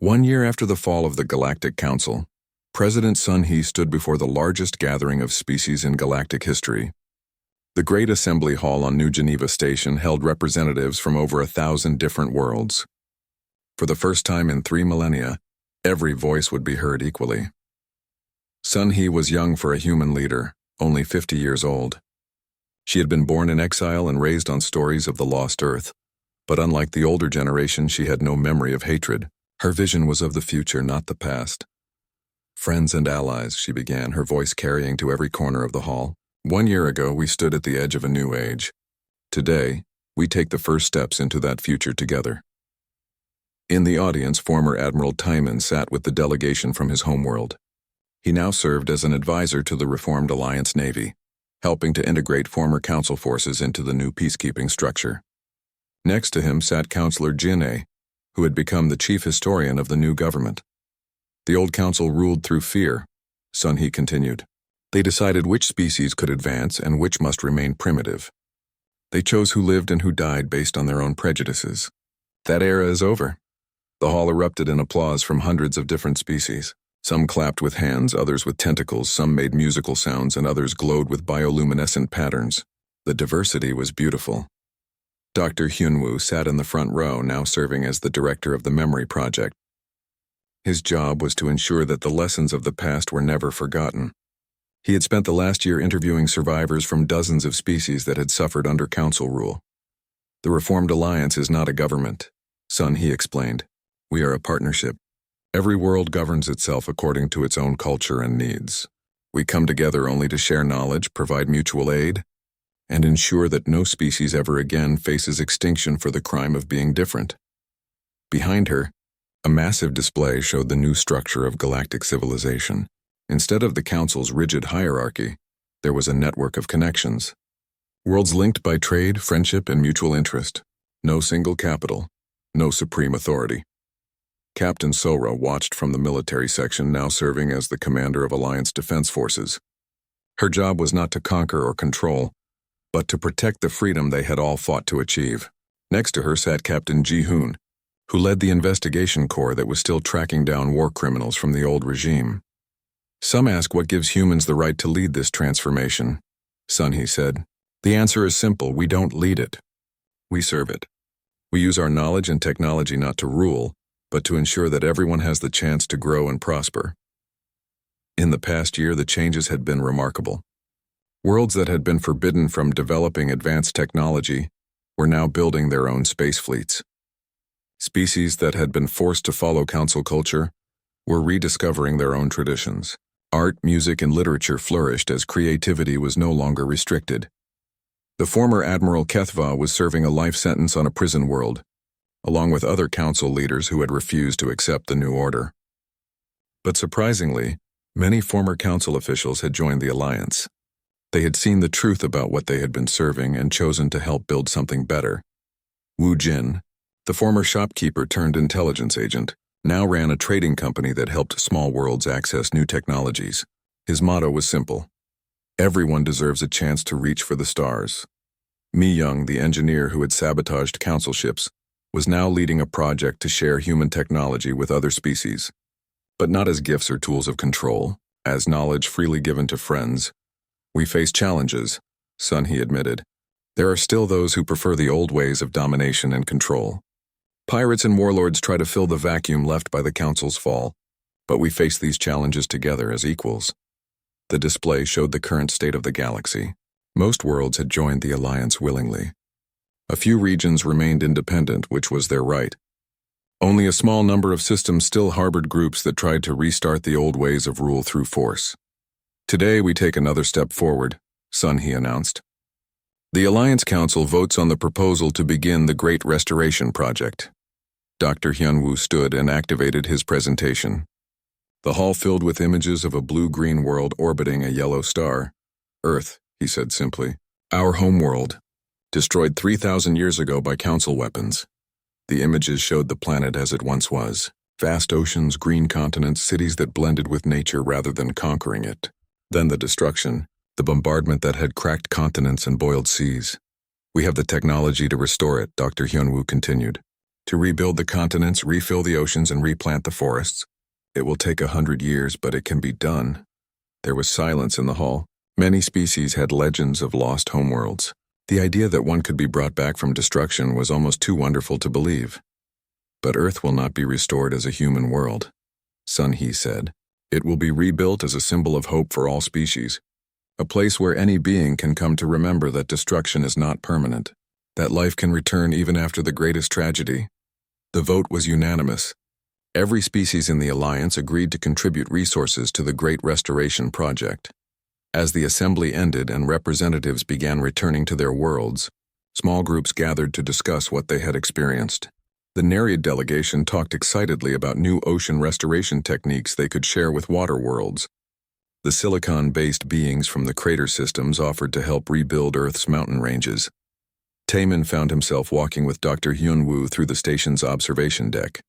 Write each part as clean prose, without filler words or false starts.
1 year after the fall of the Galactic Council, President Sun He stood before the largest gathering of species in galactic history. The Great Assembly Hall on New Geneva Station held representatives from over 1,000 different worlds. For the first time in 3 millennia, every voice would be heard equally. Sun He was young for a human leader, only 50 years old. She had been born in exile and raised on stories of the lost Earth, but unlike the older generation, she had no memory of hatred. Her vision was of the future, not the past. "Friends and allies," she began, her voice carrying to every corner of the hall. 1 year ago, we stood at the edge of a new age. Today, we take the first steps into that future together. In the audience, former Admiral Timon sat with the delegation from his homeworld. He now served as an advisor to the reformed Alliance Navy, helping to integrate former Council forces into the new peacekeeping structure. Next to him sat Counselor Jin-A, who had become the chief historian of the new government. The old council ruled through fear, Sun He continued. They decided which species could advance and which must remain primitive. They chose who lived and who died based on their own prejudices. That era is over. The hall erupted in applause from hundreds of different species. Some clapped with hands, others with tentacles, some made musical sounds, and others glowed with bioluminescent patterns. The diversity was beautiful. Dr. Hyunwoo sat in the front row, now serving as the director of the Memory Project. His job was to ensure that the lessons of the past were never forgotten. He had spent the last year interviewing survivors from dozens of species that had suffered under council rule. "The Reformed Alliance is not a government," Sun He explained. "We are a partnership. Every world governs itself according to its own culture and needs. We come together only to share knowledge, provide mutual aid, and ensure that no species ever again faces extinction for the crime of being different." Behind her, a massive display showed the new structure of galactic civilization. Instead of the Council's rigid hierarchy, there was a network of connections. Worlds linked by trade, friendship, and mutual interest. No single capital, no supreme authority. Captain Sora watched from the military section, now serving as the commander of Alliance Defense Forces. Her job was not to conquer or control, but to protect the freedom they had all fought to achieve. Next to her sat Captain Ji-hoon, who led the investigation corps that was still tracking down war criminals from the old regime. "Some ask what gives humans the right to lead this transformation," Sun He said. "The answer is simple: we don't lead it. We serve it. We use our knowledge and technology not to rule, but to ensure that everyone has the chance to grow and prosper." In the past year, the changes had been remarkable. Worlds that had been forbidden from developing advanced technology were now building their own space fleets. Species that had been forced to follow council culture were rediscovering their own traditions. Art, music, and literature flourished as creativity was no longer restricted. The former Admiral HFY was serving a life sentence on a prison world, along with other council leaders who had refused to accept the new order. But surprisingly, many former council officials had joined the alliance. They had seen the truth about what they had been serving and chosen to help build something better. Wu Jin, the former shopkeeper turned intelligence agent, now ran a trading company that helped small worlds access new technologies. His motto was simple: everyone deserves a chance to reach for the stars. Mi Young, the engineer who had sabotaged council ships, was now leading a project to share human technology with other species, but not as gifts or tools of control, as knowledge freely given to friends. "We face challenges," Sun He admitted. "There are still those who prefer the old ways of domination and control. Pirates and warlords try to fill the vacuum left by the Council's fall, but we face these challenges together as equals." The display showed the current state of the galaxy. Most worlds had joined the alliance willingly. A few regions remained independent, which was their right. Only a small number of systems still harbored groups that tried to restart the old ways of rule through force. "Today we take another step forward," Sun He announced. "The Alliance Council votes on the proposal to begin the Great Restoration Project." Dr. Hyunwoo stood and activated his presentation. The hall filled with images of a blue-green world orbiting a yellow star. "Earth," he said simply. "Our homeworld, destroyed 3,000 years ago by Council weapons." The images showed the planet as it once was. Vast oceans, green continents, cities that blended with nature rather than conquering it. Then the destruction, the bombardment that had cracked continents and boiled seas. "We have the technology to restore it," Dr. Hyunwoo continued. To rebuild the continents, refill the oceans, and replant the forests. It will take 100 years, but it can be done. There was silence in the hall. Many species had legends of lost homeworlds. The idea that one could be brought back from destruction was almost too wonderful to believe. But Earth will not be restored as a human world, Sun He said. It will be rebuilt as a symbol of hope for all species. A place where any being can come to remember that destruction is not permanent, that life can return even after the greatest tragedy. The vote was unanimous. Every species in the Alliance agreed to contribute resources to the Great Restoration Project. As the assembly ended and representatives began returning to their worlds, small groups gathered to discuss what they had experienced. The Nereid delegation talked excitedly about new ocean restoration techniques they could share with water worlds. The silicon-based beings from the crater systems offered to help rebuild Earth's mountain ranges. Taemin found himself walking with Dr. Hyun-woo through the station's observation deck.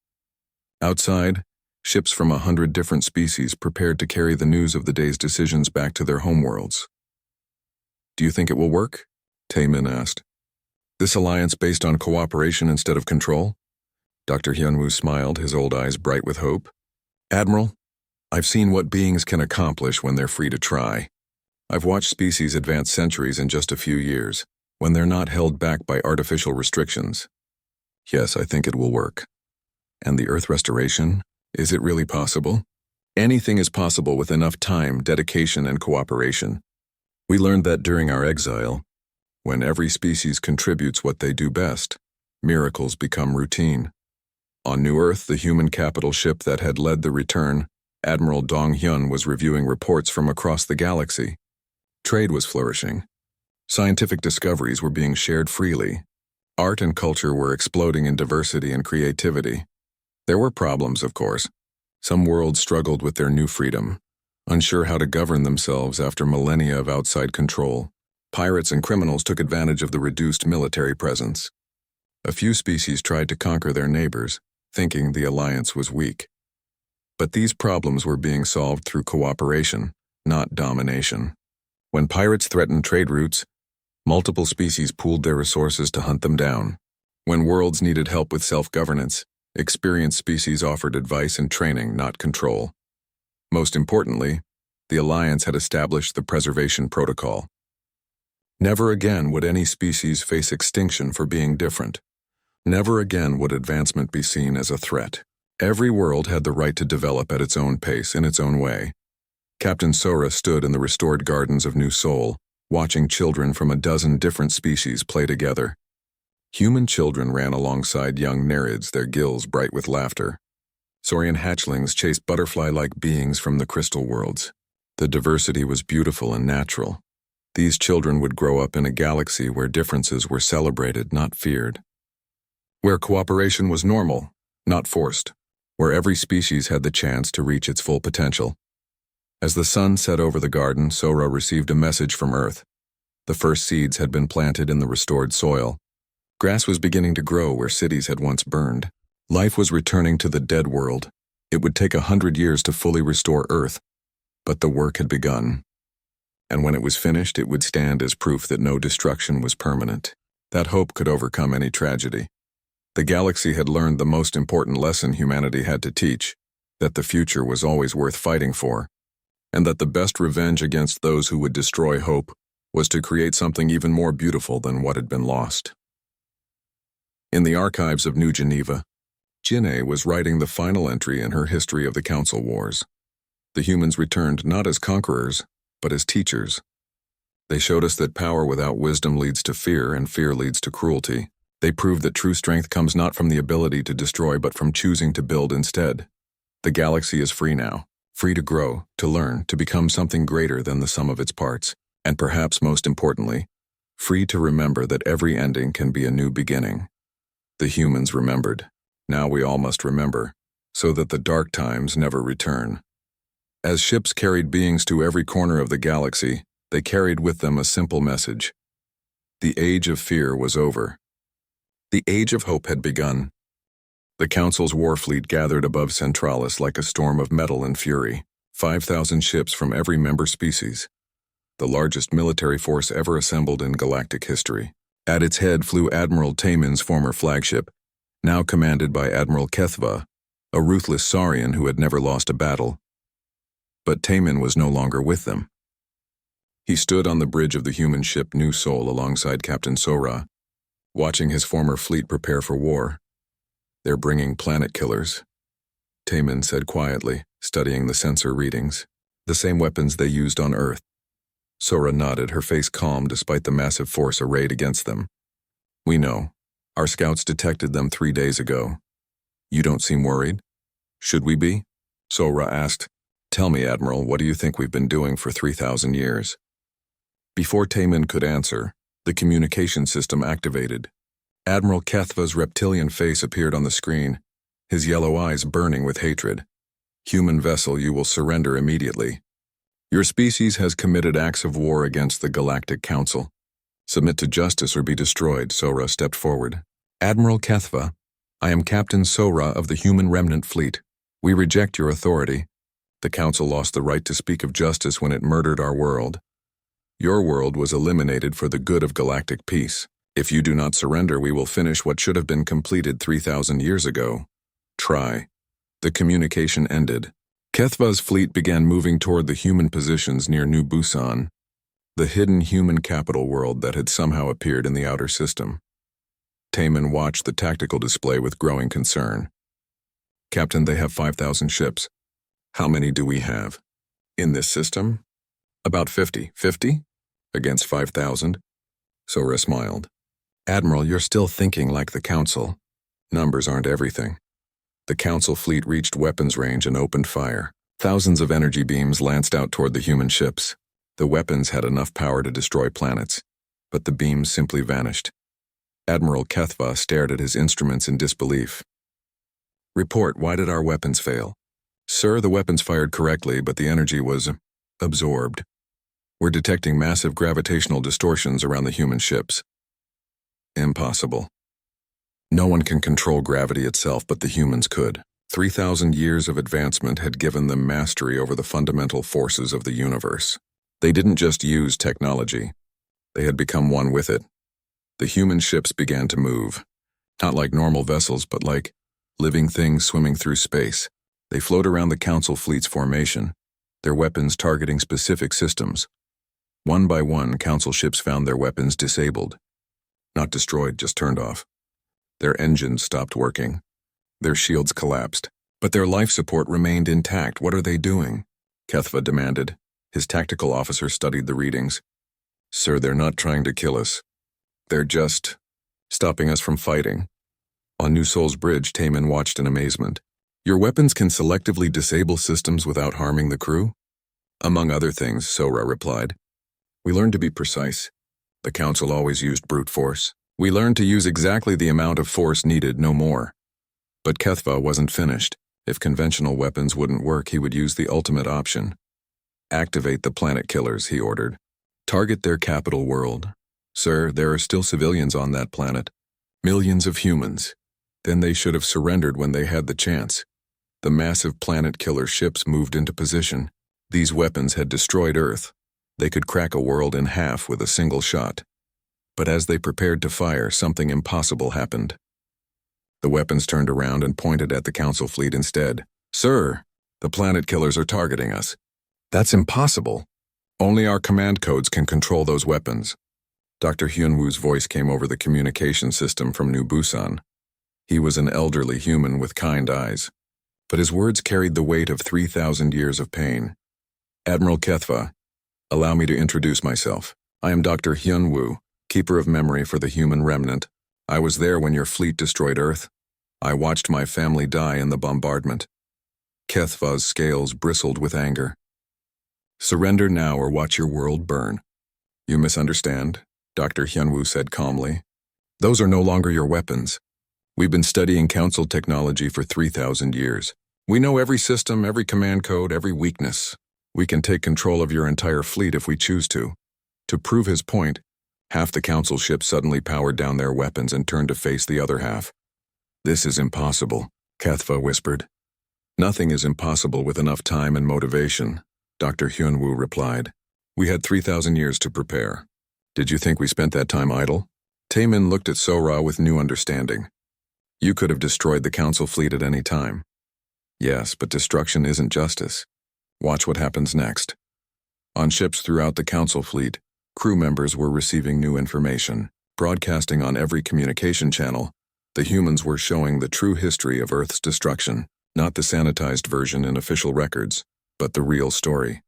Outside, ships from 100 different species prepared to carry the news of the day's decisions back to their homeworlds. "Do you think it will work?" Taemin asked. "This alliance based on cooperation instead of control?" Dr. Hyun-woo smiled, his old eyes bright with hope. "Admiral, I've seen what beings can accomplish when they're free to try. I've watched species advance centuries in just a few years, when they're not held back by artificial restrictions. Yes, I think it will work. And the Earth restoration? Is it really possible? Anything is possible with enough time, dedication, and cooperation. We learned that during our exile. When every species contributes what they do best, miracles become routine. On New Earth, the human capital ship that had led the return, Admiral Dong-hyun was reviewing reports from across the galaxy. Trade was flourishing. Scientific discoveries were being shared freely. Art and culture were exploding in diversity and creativity. There were problems, of course. Some worlds struggled with their new freedom, unsure how to govern themselves after millennia of outside control. Pirates and criminals took advantage of the reduced military presence. A few species tried to conquer their neighbors, thinking the alliance was weak. But these problems were being solved through cooperation, not domination. When pirates threatened trade routes, multiple species pooled their resources to hunt them down. When worlds needed help with self-governance, experienced species offered advice and training, not control. Most importantly, the Alliance had established the Preservation Protocol. Never again would any species face extinction for being different. Never again would advancement be seen as a threat. Every world had the right to develop at its own pace, in its own way. Captain Sora stood in the restored gardens of New Seoul, watching children from a dozen different species play together. Human children ran alongside young Nereids, their gills bright with laughter. Saurian hatchlings chased butterfly-like beings from the crystal worlds. The diversity was beautiful and natural. These children would grow up in a galaxy where differences were celebrated, not feared. Where cooperation was normal, not forced. Where every species had the chance to reach its full potential. As the sun set over the garden, Sora received a message from Earth. The first seeds had been planted in the restored soil. Grass was beginning to grow where cities had once burned. Life was returning to the dead world. It would take 100 years to fully restore Earth, but the work had begun. And when it was finished, it would stand as proof that no destruction was permanent. That hope could overcome any tragedy. The galaxy had learned the most important lesson humanity had to teach, that the future was always worth fighting for, and that the best revenge against those who would destroy hope was to create something even more beautiful than what had been lost. In the archives of New Geneva, Jin'e was writing the final entry in her history of the Council Wars. The humans returned not as conquerors, but as teachers. They showed us that power without wisdom leads to fear, and fear leads to cruelty. They proved that true strength comes not from the ability to destroy, but from choosing to build instead. The galaxy is free now, free to grow, to learn, to become something greater than the sum of its parts, and perhaps most importantly, free to remember that every ending can be a new beginning. The humans remembered. Now we all must remember, so that the dark times never return. As ships carried beings to every corner of the galaxy, they carried with them a simple message. The age of fear was over. The age of hope had begun. The Council's war fleet gathered above Centralis like a storm of metal and fury, 5,000 ships from every member species. The largest military force ever assembled in galactic history. At its head flew Admiral Taemin's former flagship, now commanded by Admiral HFY, a ruthless Saurian who had never lost a battle. But Taman was no longer with them. He stood on the bridge of the human ship New Sol alongside Captain Sora, watching his former fleet prepare for war. "They're bringing planet killers," Taman said quietly, studying the sensor readings. "The same weapons they used on Earth." Sora nodded, her face calm despite the massive force arrayed against them. "We know. Our scouts detected them 3 days ago. You don't seem worried. Should we be?" Sora asked. "Tell me, Admiral, what do you think we've been doing for 3,000 years? Before Taman could answer, the communication system activated. Admiral HFY's reptilian face appeared on the screen, his yellow eyes burning with hatred. "Human vessel, you will surrender immediately. Your species has committed acts of war against the Galactic Council. Submit to justice or be destroyed." Sora stepped forward. "Admiral HFY, I am Captain Sora of the Human Remnant Fleet. We reject your authority. The Council lost the right to speak of justice when it murdered our world. Your world was eliminated for the good of galactic peace. If you do not surrender, we will finish what should have been completed 3,000 years ago. Try." The communication ended. HFY's fleet began moving toward the human positions near New Busan, the hidden human capital world that had somehow appeared in the outer system. Taman watched the tactical display with growing concern. "Captain, they have 5,000 ships. How many do we have? In this system?" "About 50. 50? Against 5,000? Sora smiled. "Admiral, you're still thinking like the Council. Numbers aren't everything." The Council fleet reached weapons range and opened fire. Thousands of energy beams lanced out toward the human ships. The weapons had enough power to destroy planets, but the beams simply vanished. Admiral HFY stared at his instruments in disbelief. "Report, why did our weapons fail?" "Sir, the weapons fired correctly, but the energy was absorbed. We're detecting massive gravitational distortions around the human ships." "Impossible. No one can control gravity itself, but the humans could. 3,000 years of advancement had given them mastery over the fundamental forces of the universe. They didn't just use technology. They had become one with it. The human ships began to move, not like normal vessels, but like living things swimming through space. They flowed around the Council fleet's formation, their weapons targeting specific systems. One by one, Council ships found their weapons disabled. Not destroyed, just turned off. Their engines stopped working. Their shields collapsed. But their life support remained intact. "What are they doing?" HFY demanded. His tactical officer studied the readings. "Sir, they're not trying to kill us. They're just stopping us from fighting." On New Sol's bridge, Taman watched in amazement. "Your weapons can selectively disable systems without harming the crew?" "Among other things," Sora replied. "We learned to be precise. The Council always used brute force. We learned to use exactly the amount of force needed, no more." But HFY wasn't finished. If conventional weapons wouldn't work, he would use the ultimate option. "Activate the planet killers," he ordered. "Target their capital world. Sir, there are still civilians on that planet. Millions of humans. Then they should have surrendered when they had the chance." The massive planet killer ships moved into position. These weapons had destroyed Earth. They could crack a world in half with a single shot. But as they prepared to fire, something impossible happened. The weapons turned around and pointed at the Council fleet instead. "Sir, the planet killers are targeting us." "That's impossible. Only our command codes can control those weapons." Dr. Hyunwoo's voice came over the communication system from New Busan. He was an elderly human with kind eyes, but his words carried the weight of 3,000 years of pain. "Admiral HFY, allow me to introduce myself. I am Dr. Hyunwoo, keeper of memory for the human remnant. I was there when your fleet destroyed Earth. I watched my family die in the bombardment." HFY's scales bristled with anger. "Surrender now or watch your world burn." "You misunderstand," Dr. Hyunwoo said calmly. "Those are no longer your weapons. We've been studying Council technology for 3,000 years. We know every system, every command code, every weakness. We can take control of your entire fleet if we choose to." To prove his point, half the Council ships suddenly powered down their weapons and turned to face the other half. "This is impossible," HFY whispered. "Nothing is impossible with enough time and motivation," Dr. Hyunwoo replied. "We had 3,000 years to prepare. Did you think we spent that time idle?" Taman looked at Sora with new understanding. You could have destroyed the Council fleet at any time. Yes, but destruction isn't justice. Watch what happens next. On ships throughout the Council fleet, crew members were receiving new information. Broadcasting on every communication channel, the humans were showing the true history of Earth's destruction, not the sanitized version in official records, but the real story.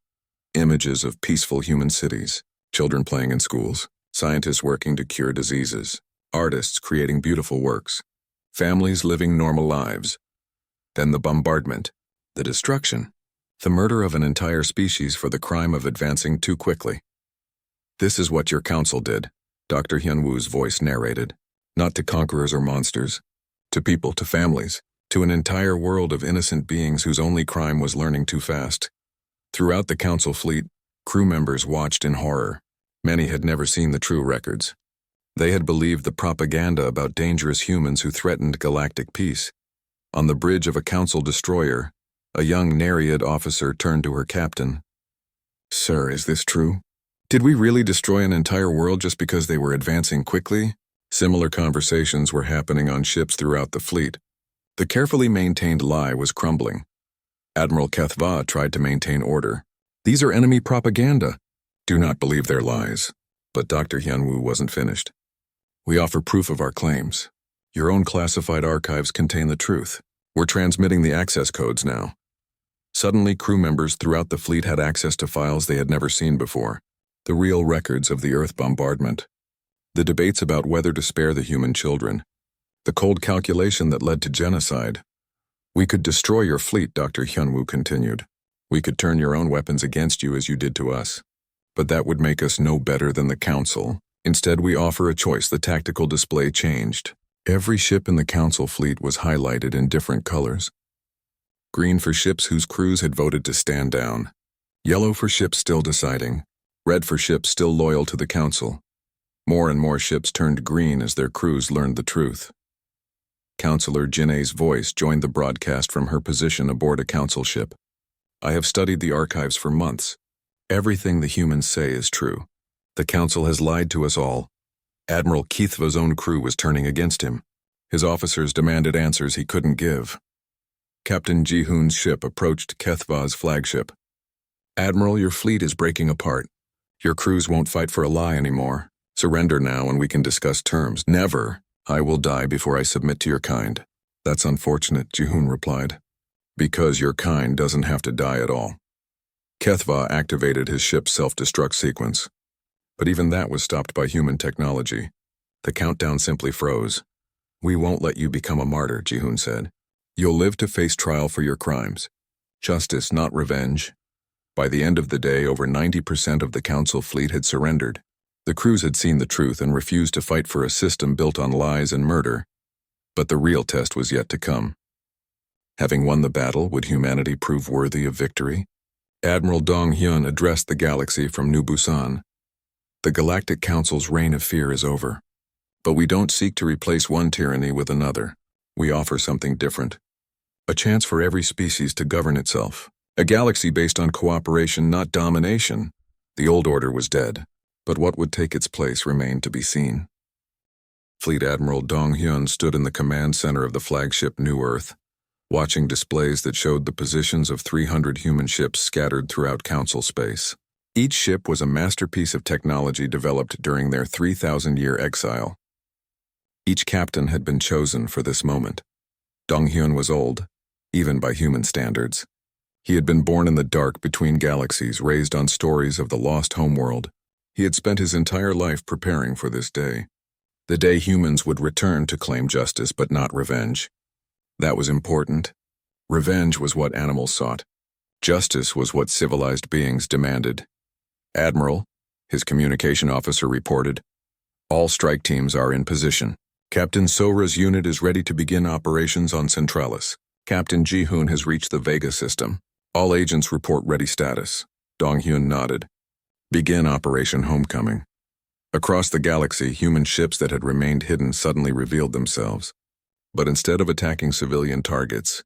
Images of peaceful human cities, children playing in schools, scientists working to cure diseases, artists creating beautiful works, families living normal lives. Then the bombardment, the destruction, the murder of an entire species for the crime of advancing too quickly. This is what your council did, Dr. Hyunwoo's voice narrated. Not to conquerors or monsters, to people, to families, to an entire world of innocent beings whose only crime was learning too fast. Throughout the Council fleet, crew members watched in horror. Many had never seen the true records. They had believed the propaganda about dangerous humans who threatened galactic peace. On the bridge of a Council destroyer, a young Nereid officer turned to her captain. "Sir, is this true? Did we really destroy an entire world just because they were advancing quickly?" Similar conversations were happening on ships throughout the fleet. The carefully maintained lie was crumbling. Admiral HFY tried to maintain order. "These are enemy propaganda. Do not believe their lies." But Dr. Hyunwoo wasn't finished. "We offer proof of our claims. Your own classified archives contain the truth. We're transmitting the access codes now." Suddenly, crew members throughout the fleet had access to files they had never seen before. The real records of the Earth bombardment. The debates about whether to spare the human children. The cold calculation that led to genocide. "We could destroy your fleet," Dr. Hyunwoo continued. "We could turn your own weapons against you as you did to us. But that would make us no better than the Council. Instead, we offer a choice." The tactical display changed. Every ship in the Council fleet was highlighted in different colors. Green for ships whose crews had voted to stand down. Yellow for ships still deciding. Red for ships still loyal to the Council. More and more ships turned green as their crews learned the truth. Counselor Jin'e's voice joined the broadcast from her position aboard a Council ship. "I have studied the archives for months. Everything the humans say is true. The Council has lied to us all. Admiral HFY's own crew was turning against him. His officers demanded answers he couldn't give." Captain Ji-hoon's ship approached HFY's flagship. "Admiral, your fleet is breaking apart. Your crews won't fight for a lie anymore. Surrender now and we can discuss terms." "Never. I will die before I submit to your kind." "That's unfortunate," Ji-hoon replied. "Because your kind doesn't have to die at all." HFY activated his ship's self-destruct sequence. But even that was stopped by human technology. The countdown simply froze. "We won't let you become a martyr," Ji-hoon said. "You'll live to face trial for your crimes. Justice, not revenge." By the end of the day, over 90% of the Council fleet had surrendered. The crews had seen the truth and refused to fight for a system built on lies and murder. But the real test was yet to come. Having won the battle, would humanity prove worthy of victory? Admiral Dong-hyun addressed the galaxy from New Busan. "The Galactic Council's reign of fear is over. But we don't seek to replace one tyranny with another. We offer something different. A chance for every species to govern itself. A galaxy based on cooperation, not domination." The old order was dead, but what would take its place remained to be seen. Fleet Admiral Dong-hyun stood in the command center of the flagship New Earth, watching displays that showed the positions of 300 human ships scattered throughout Council space. Each ship was a masterpiece of technology developed during their 3,000-year exile. Each captain had been chosen for this moment. Dong-hyun was old, even by human standards. He had been born in the dark between galaxies, raised on stories of the lost homeworld. He had spent his entire life preparing for this day. The day humans would return to claim justice, but not revenge. That was important. Revenge was what animals sought. Justice was what civilized beings demanded. "Admiral," his communication officer reported, "all strike teams are in position. Captain Sora's unit is ready to begin operations on Centralis. Captain Ji-hoon has reached the Vega system. All agents report ready status." Dong-hyun nodded. "Begin Operation Homecoming." Across the galaxy, human ships that had remained hidden suddenly revealed themselves. But instead of attacking civilian targets,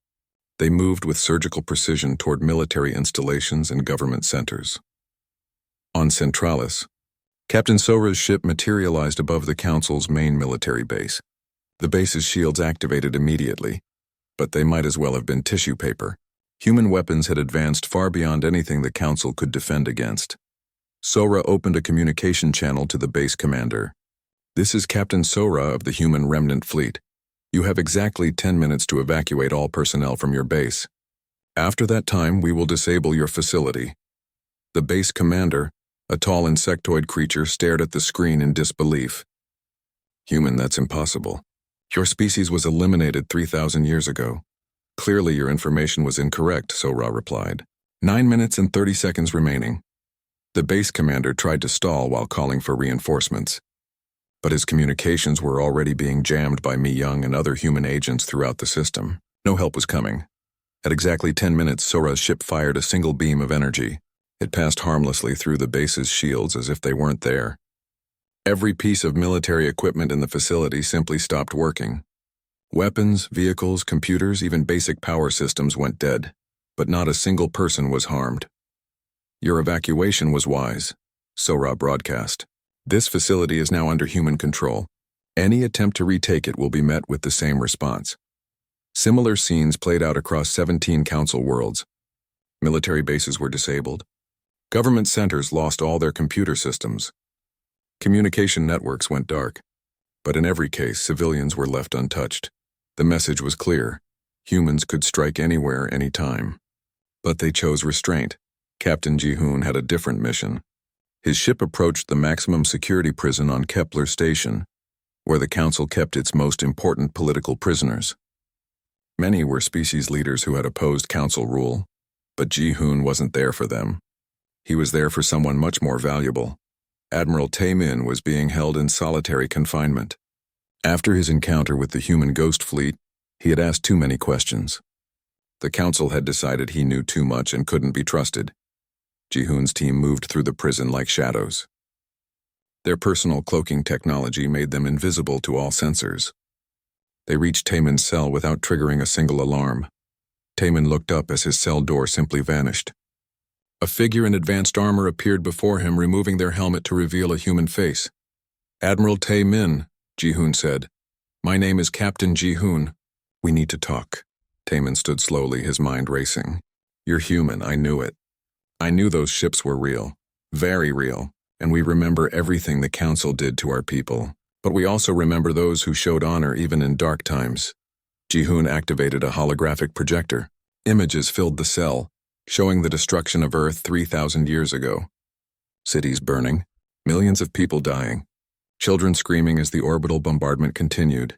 they moved with surgical precision toward military installations and government centers. On Centralis, Captain Sora's ship materialized above the Council's main military base. The base's shields activated immediately, but they might as well have been tissue paper. Human weapons had advanced far beyond anything the Council could defend against. Sora opened a communication channel to the base commander. "This is Captain Sora of the Human Remnant Fleet. You have exactly 10 minutes to evacuate all personnel from your base. After that time, we will disable your facility." The base commander, a tall insectoid creature, stared at the screen in disbelief. "Human, that's impossible. Your species was eliminated 3,000 years ago. Clearly your information was incorrect," Sora replied. 9 minutes and 30 seconds remaining. The base commander tried to stall while calling for reinforcements. But his communications were already being jammed by Mi Young and other human agents throughout the system. No help was coming. At exactly 10 minutes, Sora's ship fired a single beam of energy. It passed harmlessly through the base's shields as if they weren't there. Every piece of military equipment in the facility simply stopped working. Weapons, vehicles, computers, even basic power systems went dead, but not a single person was harmed. "Your evacuation was wise," Sora broadcast. "This facility is now under human control. Any attempt to retake it will be met with the same response." Similar scenes played out across 17 Council worlds. Military bases were disabled. Government centers lost all their computer systems. Communication networks went dark. But in every case, civilians were left untouched. The message was clear. Humans could strike anywhere, anytime. But they chose restraint. Captain Ji-hoon had a different mission. His ship approached the maximum security prison on Kepler Station, where the Council kept its most important political prisoners. Many were species leaders who had opposed Council rule, but Ji-hoon wasn't there for them. He was there for someone much more valuable. Admiral Tae-min was being held in solitary confinement. After his encounter with the human ghost fleet, he had asked too many questions. The Council had decided he knew too much and couldn't be trusted. Ji-hoon's team moved through the prison like shadows. Their personal cloaking technology made them invisible to all sensors. They reached Taemin's cell without triggering a single alarm. Taemin looked up as his cell door simply vanished. A figure in advanced armor appeared before him, removing their helmet to reveal a human face. "Admiral Tae-min," Ji-hoon said. "My name is Captain Ji-hoon. We need to talk." Taemin stood slowly, his mind racing. "You're human, I knew it. I knew those ships were real, very real, and we remember everything the Council did to our people. But we also remember those who showed honor even in dark times." Ji-hoon activated a holographic projector. Images filled the cell, showing the destruction of Earth 3,000 years ago. Cities burning, millions of people dying, children screaming as the orbital bombardment continued.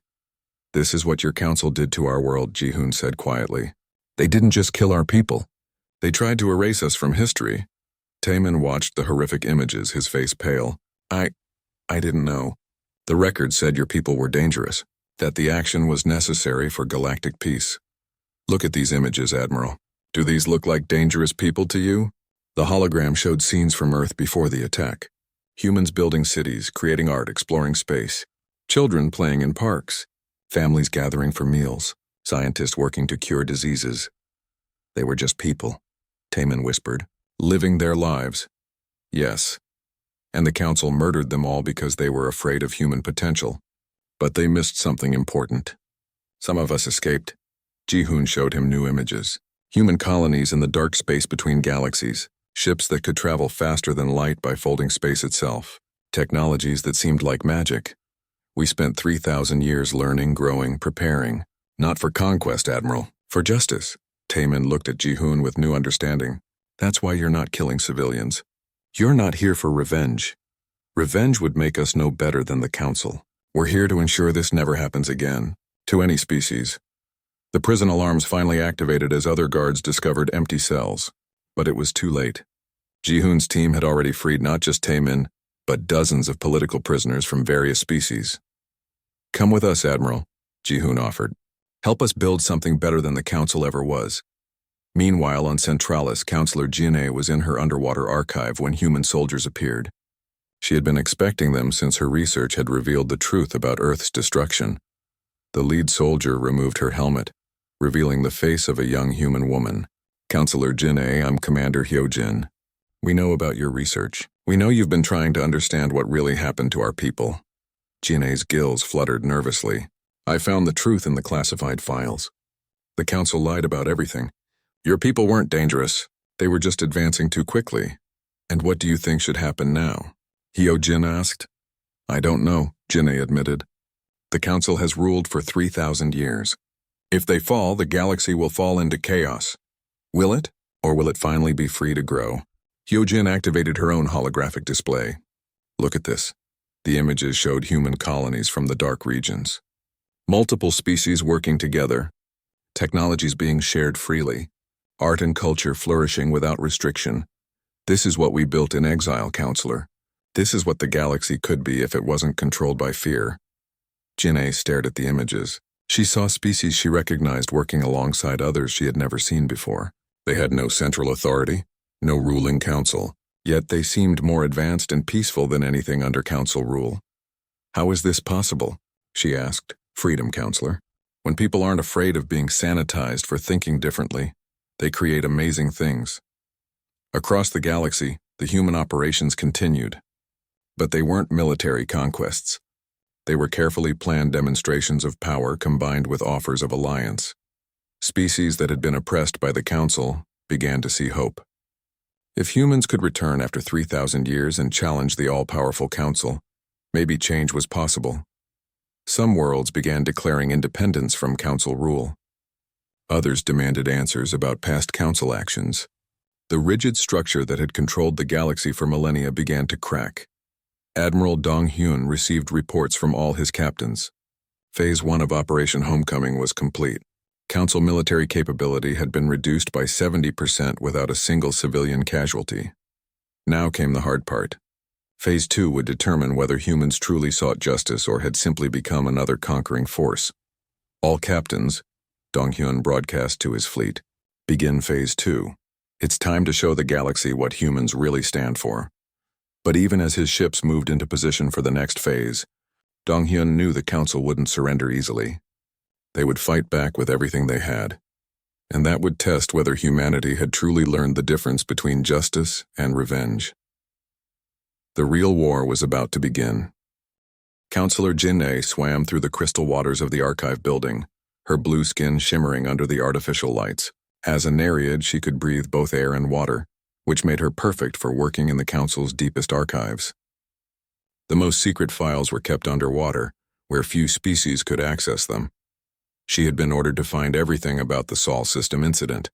"This is what your Council did to our world," Ji-hoon said quietly. "They didn't just kill our people. They tried to erase us from history." Taemin watched the horrific images, his face pale. I didn't know. The record said your people were dangerous, that the action was necessary for galactic peace. Look at these images, Admiral. Do these look like dangerous people to you?" The hologram showed scenes from Earth before the attack. Humans building cities, creating art, exploring space. Children playing in parks. Families gathering for meals. Scientists working to cure diseases. "They were just people," Taemin whispered, "living their lives." "Yes. And the Council murdered them all because they were afraid of human potential. But they missed something important. Some of us escaped." Ji-hoon showed him new images. Human colonies in the dark space between galaxies, ships that could travel faster than light by folding space itself, technologies that seemed like magic. "We spent 3,000 years learning, growing, preparing. Not for conquest, Admiral, for justice." Taemin looked at Ji-hoon with new understanding. "That's why you're not killing civilians. You're not here for revenge. Revenge would make us no better than the Council. We're here to ensure this never happens again, to any species." The prison alarms finally activated as other guards discovered empty cells. But it was too late. Ji-hoon's team had already freed not just Taemin, but dozens of political prisoners from various species. "Come with us, Admiral," Ji-hoon offered. "Help us build something better than the Council ever was." Meanwhile, on Centralis, Counselor Jin was in her underwater archive when human soldiers appeared. She had been expecting them since her research had revealed the truth about Earth's destruction. The lead soldier removed her helmet, revealing the face of a young human woman. "Counselor Jin, I'm Commander Hyojin. We know about your research. We know you've been trying to understand what really happened to our people." Jin's gills fluttered nervously. I found the truth in the classified files. The council lied about everything. Your people weren't dangerous. They were just advancing too quickly. And what do you think should happen now? Hyojin asked. I don't know, Jin'ei admitted. The council has ruled for 3,000 years. If they fall, the galaxy will fall into chaos. Will it? Or will it finally be free to grow? Hyojin activated her own holographic display. Look at this. The images showed human colonies from the dark regions. Multiple species working together. Technologies being shared freely. Art and culture flourishing without restriction. This is what we built in exile, Counselor. This is what the galaxy could be if it wasn't controlled by fear. Jin'ei stared at the images. She saw species she recognized working alongside others she had never seen before. They had no central authority, no ruling council, yet they seemed more advanced and peaceful than anything under council rule. How is this possible? She asked. Freedom, Counselor. When people aren't afraid of being sanitized for thinking differently, they create amazing things. Across the galaxy, the human operations continued. But they weren't military conquests. They were carefully planned demonstrations of power combined with offers of alliance. Species that had been oppressed by the Council began to see hope. If humans could return after 3,000 years and challenge the all-powerful Council, maybe change was possible. Some worlds began declaring independence from Council rule. Others demanded answers about past Council actions. The rigid structure that had controlled the galaxy for millennia began to crack. Admiral Dong Hyun received reports from all his captains. Phase 1 of Operation Homecoming was complete. Council military capability had been reduced by 70% without a single civilian casualty. Now came the hard part. Phase 2 would determine whether humans truly sought justice or had simply become another conquering force. All captains, Dong Hyun broadcast to his fleet, begin Phase 2. It's time to show the galaxy what humans really stand for. But even as his ships moved into position for the next phase, Dong Hyun knew the Council wouldn't surrender easily. They would fight back with everything they had. And that would test whether humanity had truly learned the difference between justice and revenge. The real war was about to begin. Counselor Jin'ei swam through the crystal waters of the archive building, her blue skin shimmering under the artificial lights. As a Nereid, she could breathe both air and water, which made her perfect for working in the Council's deepest archives. The most secret files were kept underwater, where few species could access them. She had been ordered to find everything about the Sol system incident.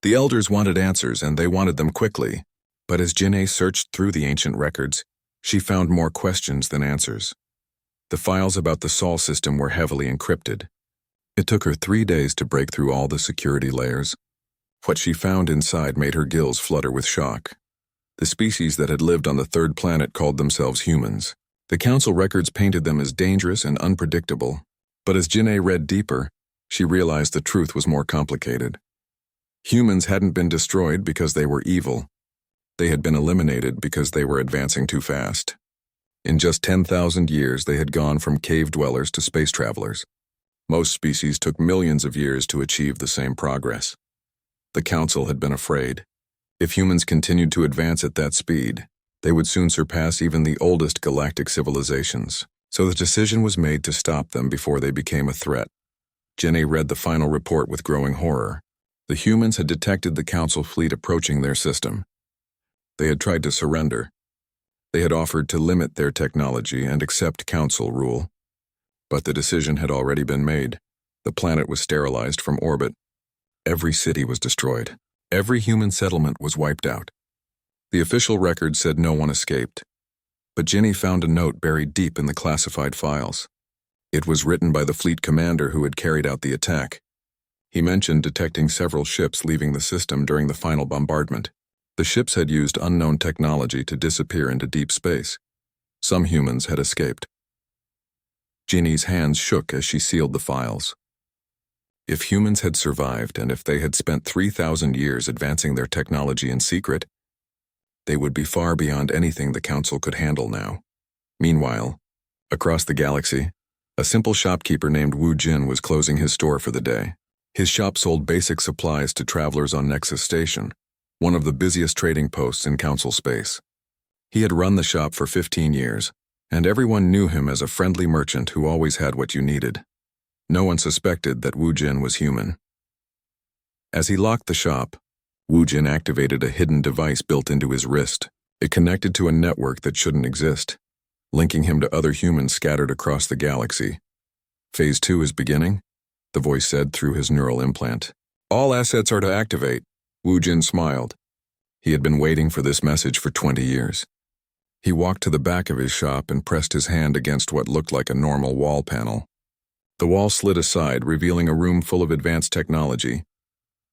The elders wanted answers, and they wanted them quickly, but as Jin'ei searched through the ancient records, she found more questions than answers. The files about the Sol system were heavily encrypted. It took her 3 days to break through all the security layers. What she found inside made her gills flutter with shock. The species that had lived on the third planet called themselves humans. The Council records painted them as dangerous and unpredictable. But as Jin'ei read deeper, she realized the truth was more complicated. Humans hadn't been destroyed because they were evil. They had been eliminated because they were advancing too fast. In just 10,000 years, they had gone from cave dwellers to space travelers. Most species took millions of years to achieve the same progress. The Council had been afraid. If humans continued to advance at that speed, they would soon surpass even the oldest galactic civilizations. So the decision was made to stop them before they became a threat. Jin'ei read the final report with growing horror. The humans had detected the Council fleet approaching their system. They had tried to surrender. They had offered to limit their technology and accept Council rule. But the decision had already been made. The planet was sterilized from orbit. Every city was destroyed. Every human settlement was wiped out. The official record said no one escaped. But Jin'ei found a note buried deep in the classified files. It was written by the fleet commander who had carried out the attack. He mentioned detecting several ships leaving the system during the final bombardment. The ships had used unknown technology to disappear into deep space. Some humans had escaped. Jin'ei's hands shook as she sealed the files. If humans had survived and if they had spent 3,000 years advancing their technology in secret, they would be far beyond anything the Council could handle now. Meanwhile, across the galaxy, a simple shopkeeper named Wu Jin was closing his store for the day. His shop sold basic supplies to travelers on Nexus Station, one of the busiest trading posts in Council space. He had run the shop for 15 years, and everyone knew him as a friendly merchant who always had what you needed. No one suspected that Wu Jin was human. As he locked the shop, Wu Jin activated a hidden device built into his wrist. It connected to a network that shouldn't exist, linking him to other humans scattered across the galaxy. Phase 2 is beginning, the voice said through his neural implant. All assets are to activate. Wu Jin smiled. He had been waiting for this message for 20 years. He walked to the back of his shop and pressed his hand against what looked like a normal wall panel. The wall slid aside, revealing a room full of advanced technology.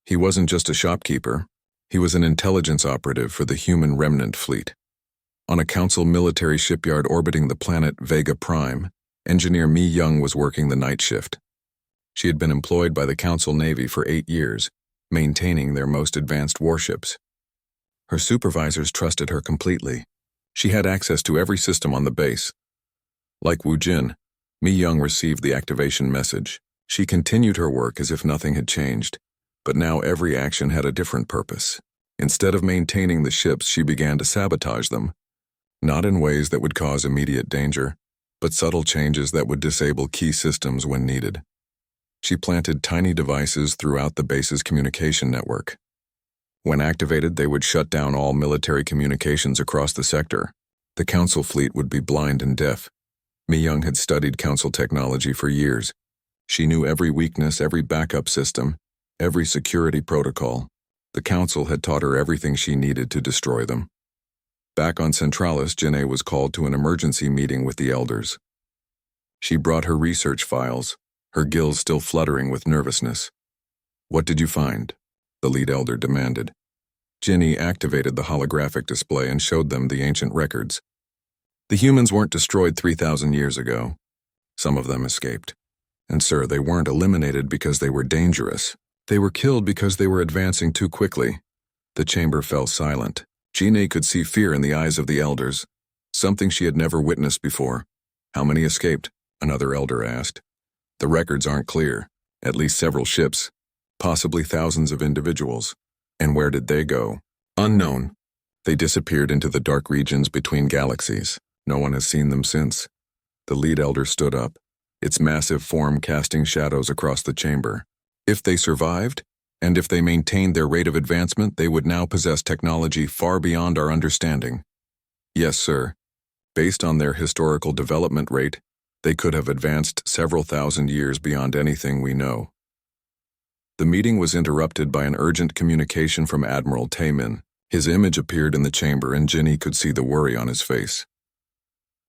He wasn't just a shopkeeper. He was an intelligence operative for the human remnant fleet. On a council military shipyard orbiting the planet Vega Prime, engineer Mi Young was working the night shift. She had been employed by the council navy for 8 years, maintaining their most advanced warships. Her supervisors trusted her completely. She had access to every system on the base. Like Wu Jin, Mi Young received the activation message. She continued her work as if nothing had changed, but now every action had a different purpose. Instead of maintaining the ships, she began to sabotage them, not in ways that would cause immediate danger, but subtle changes that would disable key systems when needed. She planted tiny devices throughout the base's communication network. When activated, they would shut down all military communications across the sector. The council fleet would be blind and deaf. Mi Young had studied council technology for years. She knew every weakness, every backup system, every security protocol. The council had taught her everything she needed to destroy them. Back on Centralis, Janae was called to an emergency meeting with the elders. She brought her research files, her gills still fluttering with nervousness. "What did you find?" the lead elder demanded. Ginny activated the holographic display and showed them the ancient records. The humans weren't destroyed 3,000 years ago. Some of them escaped. And sir, they weren't eliminated because they were dangerous. They were killed because they were advancing too quickly. The chamber fell silent. Ginny could see fear in the eyes of the elders, something she had never witnessed before. "How many escaped?" another elder asked. "The records aren't clear. At least several ships, possibly thousands of individuals. And where did they go?" "Unknown. They disappeared into the dark regions between galaxies. No one has seen them since." The lead elder stood up, its massive form casting shadows across the chamber. If they survived, and if they maintained their rate of advancement, they would now possess technology far beyond our understanding. "Yes, sir. Based on their historical development rate, they could have advanced several thousand years beyond anything we know." The meeting was interrupted by an urgent communication from Admiral Taemin. His image appeared in the chamber and Ginny could see the worry on his face.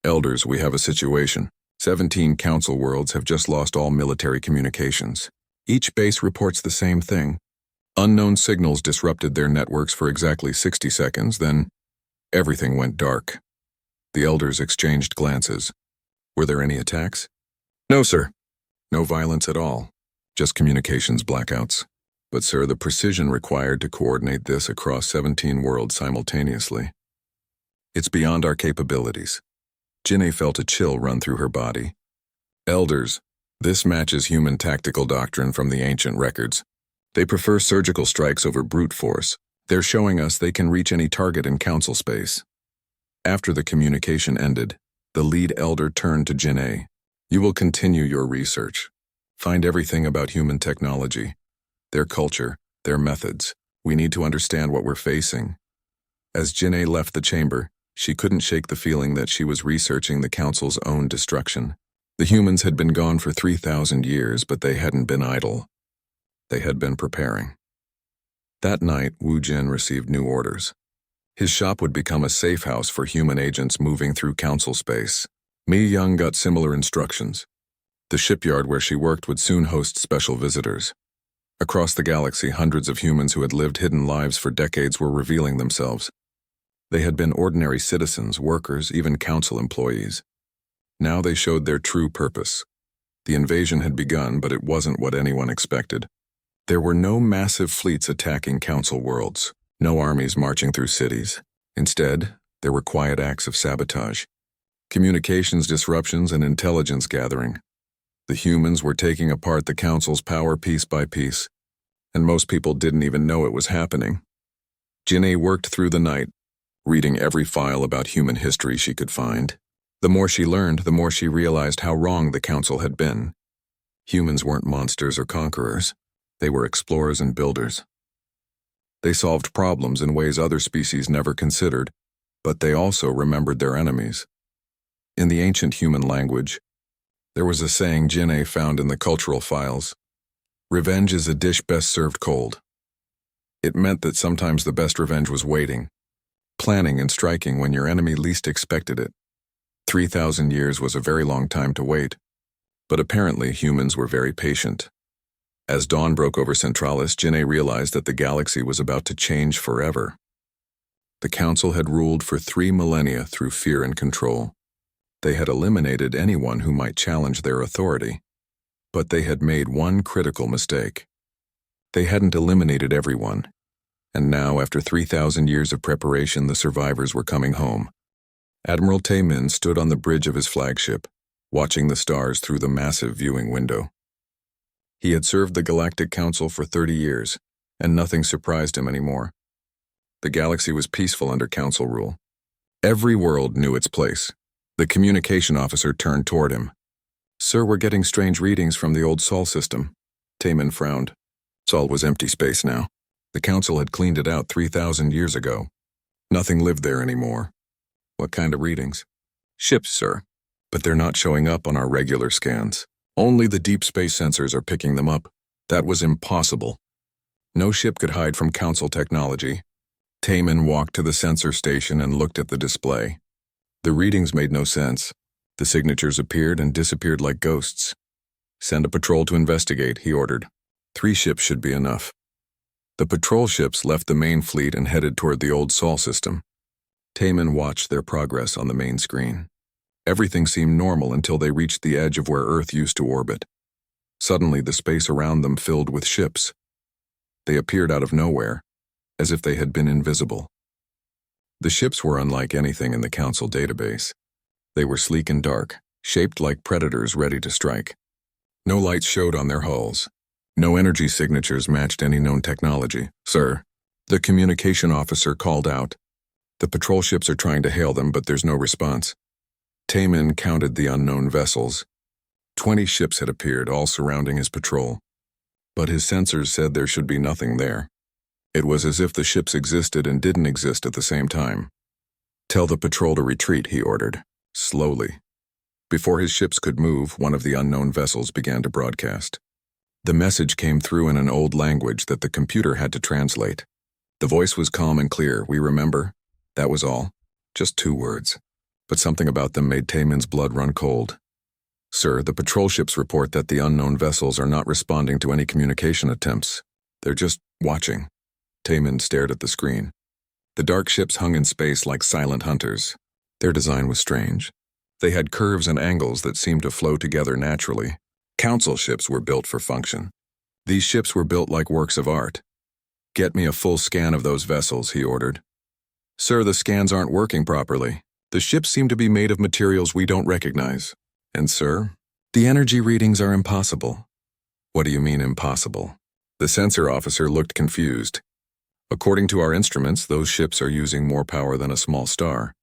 "Elders, we have a situation. 17 council worlds have just lost all military communications. Each base reports the same thing. Unknown signals disrupted their networks for exactly 60 seconds, then everything went dark." The elders exchanged glances. "Were there any attacks?" "No, sir. No violence at all. Just communications blackouts. But sir, the precision required to coordinate this across 17 worlds simultaneously. It's beyond our capabilities." Ginny felt a chill run through her body. "Elders, this matches human tactical doctrine from the ancient records. They prefer surgical strikes over brute force. They're showing us they can reach any target in council space." After the communication ended, the lead elder turned to Ginny. "You will continue your research. Find everything about human technology, their culture, their methods. We need to understand what we're facing." As Ginny left the chamber, she couldn't shake the feeling that she was researching the council's own destruction. The humans had been gone for 3,000 years, but they hadn't been idle. They had been preparing. That night, Wu Jin received new orders. His shop would become a safe house for human agents moving through council space. Mi Young got similar instructions. The shipyard where she worked would soon host special visitors. Across the galaxy, hundreds of humans who had lived hidden lives for decades were revealing themselves. They had been ordinary citizens, workers, even council employees. Now they showed their true purpose. The invasion had begun, but it wasn't what anyone expected. There were no massive fleets attacking council worlds, no armies marching through cities. Instead, there were quiet acts of sabotage, communications disruptions, and intelligence gathering. The humans were taking apart the council's power piece by piece, and most people didn't even know it was happening. Ginny worked through the night, reading every file about human history she could find. The more she learned, the more she realized how wrong the council had been. Humans weren't monsters or conquerors. They were explorers and builders. They solved problems in ways other species never considered, but they also remembered their enemies. In the ancient human language, there was a saying Jinneh found in the cultural files: "Revenge is a dish best served cold." It meant that sometimes the best revenge was waiting, planning and striking when your enemy least expected it. 3,000 years was a very long time to wait, but apparently humans were very patient. As dawn broke over Centralis, Jinneh realized that the galaxy was about to change forever. The Council had ruled for 3 millennia through fear and control. They had eliminated anyone who might challenge their authority. But they had made one critical mistake. They hadn't eliminated everyone. And now, after 3,000 years of preparation, the survivors were coming home. Admiral Taemin stood on the bridge of his flagship, watching the stars through the massive viewing window. He had served the Galactic Council for 30 years, and nothing surprised him anymore. The galaxy was peaceful under Council rule. Every world knew its place. The communication officer turned toward him. "Sir, we're getting strange readings from the old Sol system." Taemin frowned. Sol was empty space now. The Council had cleaned it out 3,000 years ago. Nothing lived there anymore. "What kind of readings?" "Ships, sir. But they're not showing up on our regular scans. Only the deep space sensors are picking them up." That was impossible. No ship could hide from Council technology. Taemin walked to the sensor station and looked at the display. The readings made no sense. The signatures appeared and disappeared like ghosts. "Send a patrol to investigate," he ordered. 3 ships should be enough. The patrol ships left the main fleet and headed toward the old Sol system. Taemin watched their progress on the main screen. Everything seemed normal until they reached the edge of where Earth used to orbit. Suddenly, the space around them filled with ships. They appeared out of nowhere, as if they had been invisible. The ships were unlike anything in the Council database. They were sleek and dark, shaped like predators ready to strike. No lights showed on their hulls. No energy signatures matched any known technology. "Sir," the communication officer called out. "The patrol ships are trying to hail them, but there's no response." Taemin counted the unknown vessels. 20 ships had appeared, all surrounding his patrol. But his sensors said there should be nothing there. It was as if the ships existed and didn't exist at the same time. "Tell the patrol to retreat," he ordered, slowly. Before his ships could move, one of the unknown vessels began to broadcast. The message came through in an old language that the computer had to translate. The voice was calm and clear. "We remember." That was all. Just 2 words. But something about them made Taemin's blood run cold. "Sir, the patrol ships report that the unknown vessels are not responding to any communication attempts. They're just watching." Taemin stared at the screen. The dark ships hung in space like silent hunters. Their design was strange. They had curves and angles that seemed to flow together naturally. Council ships were built for function. These ships were built like works of art. "Get me a full scan of those vessels," he ordered. "Sir, the scans aren't working properly. The ships seem to be made of materials we don't recognize. And sir, the energy readings are impossible." "What do you mean impossible?" The sensor officer looked confused. "According to our instruments, those ships are using more power than a small star.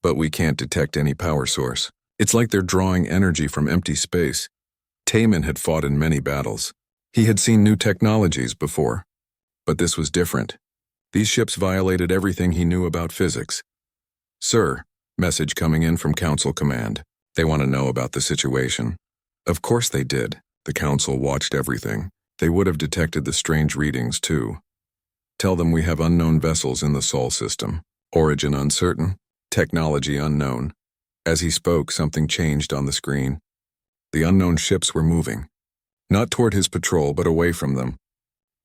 But we can't detect any power source. It's like they're drawing energy from empty space." Taemin had fought in many battles. He had seen new technologies before. But this was different. These ships violated everything he knew about physics. "Sir," message coming in from Council Command. "They want to know about the situation." Of course they did. The Council watched everything. They would have detected the strange readings too. "Tell them we have unknown vessels in the Sol system. Origin uncertain. Technology unknown." As he spoke, something changed on the screen. The unknown ships were moving. Not toward his patrol, but away from them.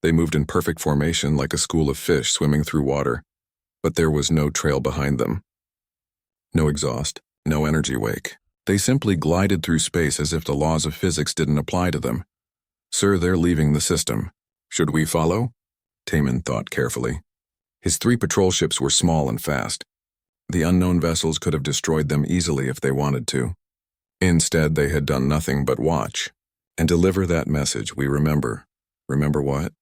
They moved in perfect formation like a school of fish swimming through water. But there was no trail behind them. No exhaust, no energy wake. They simply glided through space as if the laws of physics didn't apply to them. "Sir, they're leaving the system. Should we follow?" Taemin thought carefully. His 3 patrol ships were small and fast. The unknown vessels could have destroyed them easily if they wanted to. Instead, they had done nothing but watch and deliver that message we remember. Remember what?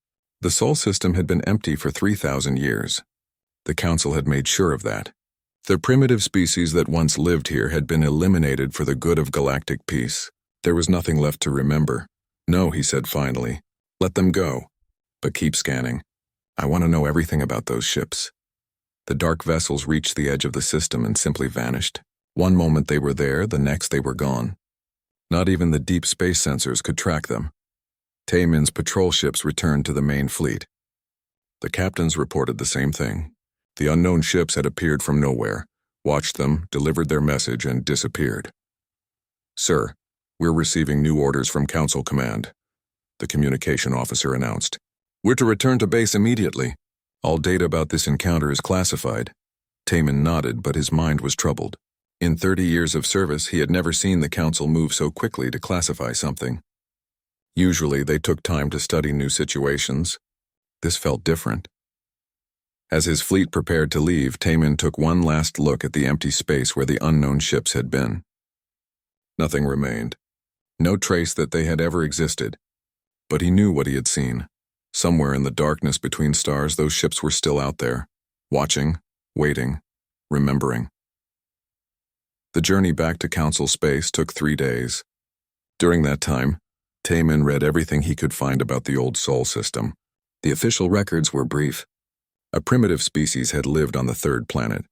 The Sol system had been empty for 3,000 years. The Council had made sure of that. The primitive species that once lived here had been eliminated for the good of galactic peace. There was nothing left to remember, "No," he said finally. "Let them go. But keep scanning. I want to know everything about those ships." The dark vessels reached the edge of the system and simply vanished. One moment they were there, the next they were gone. Not even the deep space sensors could track them. Taemin's patrol ships returned to the main fleet. The captains reported the same thing. The unknown ships had appeared from nowhere, watched them, delivered their message, and disappeared. "Sir, we're receiving new orders from Council Command," the communication officer announced. "We're to return to base immediately. All data about this encounter is classified." Taemin nodded, but his mind was troubled. In 30 years of service, he had never seen the Council move so quickly to classify something. Usually, they took time to study new situations. This felt different. As his fleet prepared to leave, Taemin took one last look at the empty space where the unknown ships had been. Nothing remained. No trace that they had ever existed. But he knew what he had seen. Somewhere in the darkness between stars, those ships were still out there, watching, waiting, remembering. The journey back to Council space took 3 days. During that time, Taemin read everything he could find about the old Sol system. The official records were brief. A primitive species had lived on the third planet.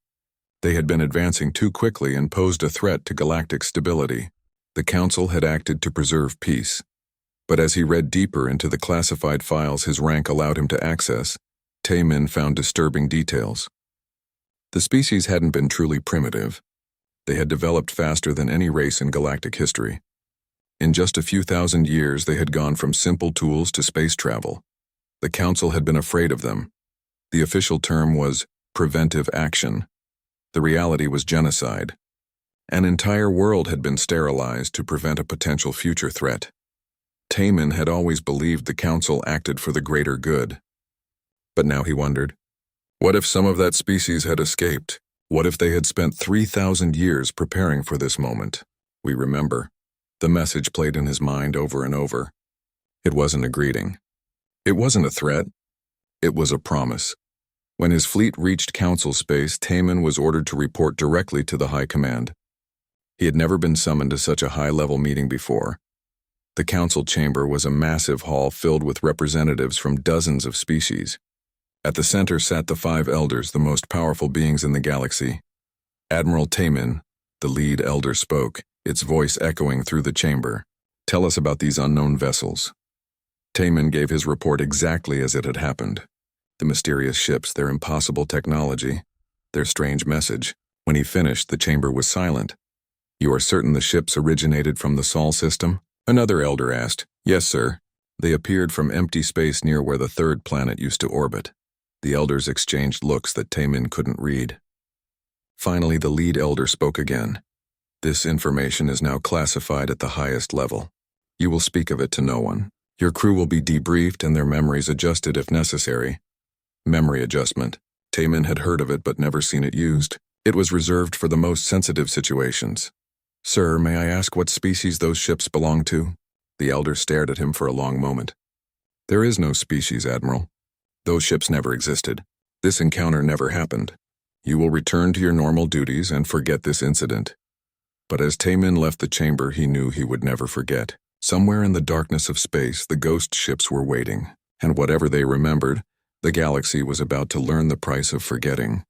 They had been advancing too quickly and posed a threat to galactic stability. The Council had acted to preserve peace. But as he read deeper into the classified files his rank allowed him to access, Taemin found disturbing details. The species hadn't been truly primitive. They had developed faster than any race in galactic history. In just a few thousand years, they had gone from simple tools to space travel. The Council had been afraid of them. The official term was preventive action. The reality was genocide. An entire world had been sterilized to prevent a potential future threat. Taemin had always believed the Council acted for the greater good. But now he wondered, what if some of that species had escaped? What if they had spent 3,000 years preparing for this moment? We remember. The message played in his mind over and over. It wasn't a greeting. It wasn't a threat. It was a promise. When his fleet reached Council space, Taemin was ordered to report directly to the High Command. He had never been summoned to such a high-level meeting before. The Council chamber was a massive hall filled with representatives from dozens of species. At the center sat the 5 elders, the most powerful beings in the galaxy. Admiral Taemin, the lead elder, spoke, its voice echoing through the chamber. "Tell us about these unknown vessels." Taemin gave his report exactly as it had happened. The mysterious ships, their impossible technology, their strange message. When he finished, the chamber was silent. "You are certain the ships originated from the Sol system?" Another elder asked. "Yes, sir. They appeared from empty space near where the third planet used to orbit." The elders exchanged looks that Taemin couldn't read. Finally, the lead elder spoke again. "This information is now classified at the highest level. You will speak of it to no one. Your crew will be debriefed and their memories adjusted if necessary." Memory adjustment. Taemin had heard of it but never seen it used. It was reserved for the most sensitive situations. "Sir, may I ask what species those ships belong to?" The elder stared at him for a long moment. "There is no species, Admiral. Those ships never existed. This encounter never happened. You will return to your normal duties and forget this incident." But as Taemin left the chamber, he knew he would never forget. Somewhere in the darkness of space, the ghost ships were waiting, and whatever they remembered, the galaxy was about to learn the price of forgetting.